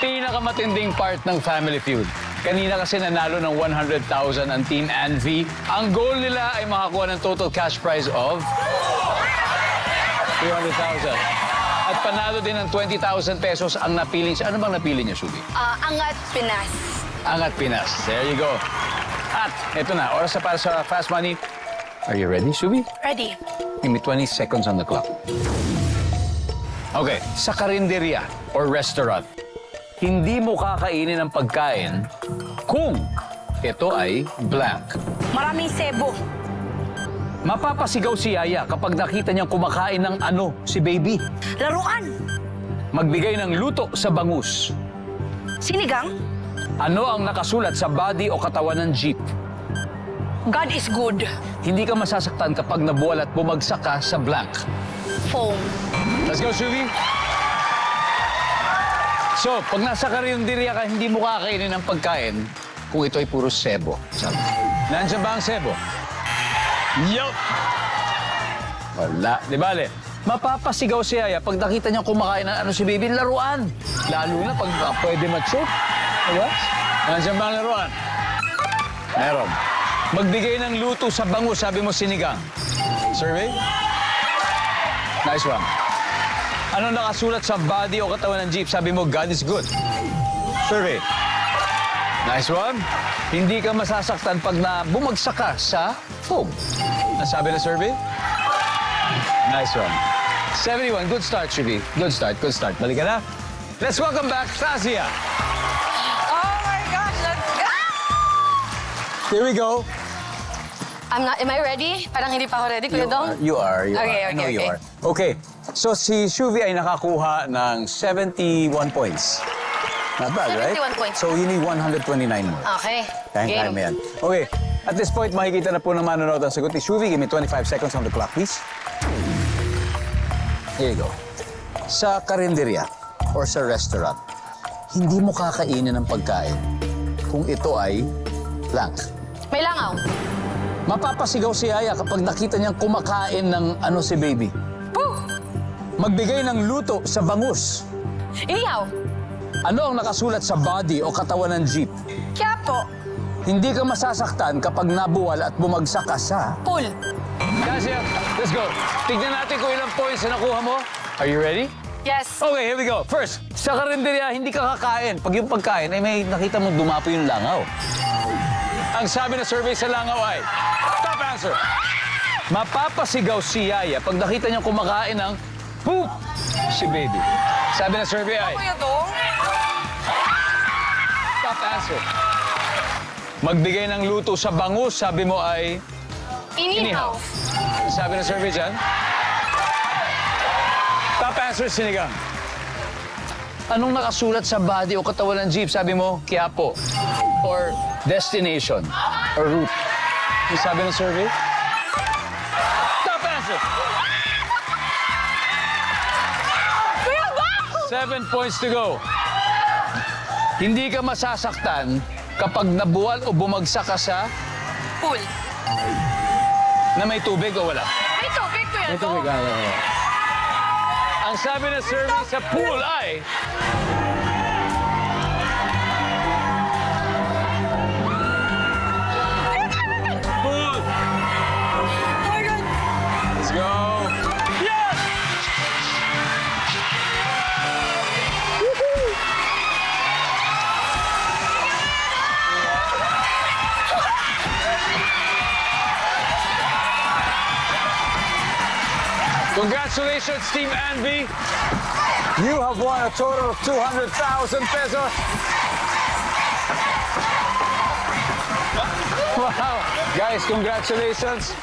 pinakamatinding part ng Family Feud. Kanina kasi nanalo ng 100,000 ang Team Anvi. Ang goal nila ay makakuha ng total cash prize of 300,000. At panalo din ng 20,000 pesos ang napiling siya. Ano bang napili niya, Shubi? Angat Pinas. Angat Pinas. There you go. At ito na, oras na para sa Fast Money. Are you ready, Shubi? Ready. Give me 20 seconds on the clock. Okay, sa karinderya or restaurant, hindi mo kakainin ang pagkain kung ito ay blank. Maraming sebo. Mapapasigaw si Yaya kapag nakita niyang kumakain ng ano si baby. Laruan. Magbigay ng luto sa bangus. Sinigang. Ano ang nakasulat sa body o katawan ng jeep? God is good. Hindi ka masasaktan kapag nabuwal at bumagsak ka sa blank. Foam. Let's go, Shuvi. So, pag nasa karinderya ka, hindi mo kakainin ng pagkain kung ito ay puro sebo. Sabi. Nandiyan ba ang sebo? Yup! Wala. Di bale, mapapasigaw si Yaya pag nakita niya kumakain ng ano si baby, laruan. Lalo na pag pwede mag-shoot. Diba? Nandiyan ba ang laruan? Meron. Magbigay ng luto sa bangus, sabi mo sinigang. Survey? Nice one. Ano nakasulat sa body o katawan ng jeep? Sabi mo, God is good. Survey. Nice one. Hindi ka masasaktan pag bumagsak ka sa foam. Nasabi na survey? Nice one. 71. Good start, Shuvi. Good start, good start. Balik ka na. Let's welcome back, Fazia. Oh my gosh, let's go! Here we go. Am I ready? Parang hindi pa ako ready, Kuya Dong. You are. Okay, I know okay, you okay. are. Okay. So, si Shuvi ay nakakuha ng 71 points. Not bad, right? 71 points. So, you need 129 more. Okay. Kaya mo yan. Okay. At this point, makikita na po ng manonood ang sagot ni Shuvi. Give me 25 seconds on the clock, please. Here you go. Sa karinderya or sa restaurant, hindi mo kakainin ng pagkain kung ito ay blank. May langaw. Mapapasigaw si Yaya kapag nakita niyang kumakain ng ano si baby. Poo! Magbigay ng luto sa bangus. Inihaw. Ano ang nakasulat sa body o katawan ng jeep? Kaya po. Hindi ka masasaktan kapag nabuwal at bumagsak ka sa... Pool. Kasia, let's go. Tignan natin kung ilang points na nakuha mo. Are you ready? Yes. Okay, here we go. First, sa karinderya, hindi ka kakain. Pag yung pagkain, ay may nakita mo dumapo yung langaw. Ang sabi na survey sa langaw ay... Top answer. Mapapasigaw si Yaya pag nakita niyang kumakain ng poop si baby. Sabi na survey ay... Kuya Dong. Top answer. Magbigay ng luto sa bangus, sabi mo ay... Inihaw. Sabi na survey dyan? Top answer, sinigang. Anong nakasulat sa body o katawan ng jeep? Sabi mo, Quiapo. Or destination. Or route. Yung sabi ng survey? Top answer. Kuya Dong! 7 points to go. Hindi ka masasaktan kapag nabuwal o bumagsak ka sa Pool. na may tubig o wala. May tubig, Kuya May Dong. tubig, Ang sabi ng survey sa pool ay... Pool! Oh my God. Let's go! Yes! Congratulations, Team Anvi. You have won a total of 200,000 pesos. Wow. Guys, congratulations.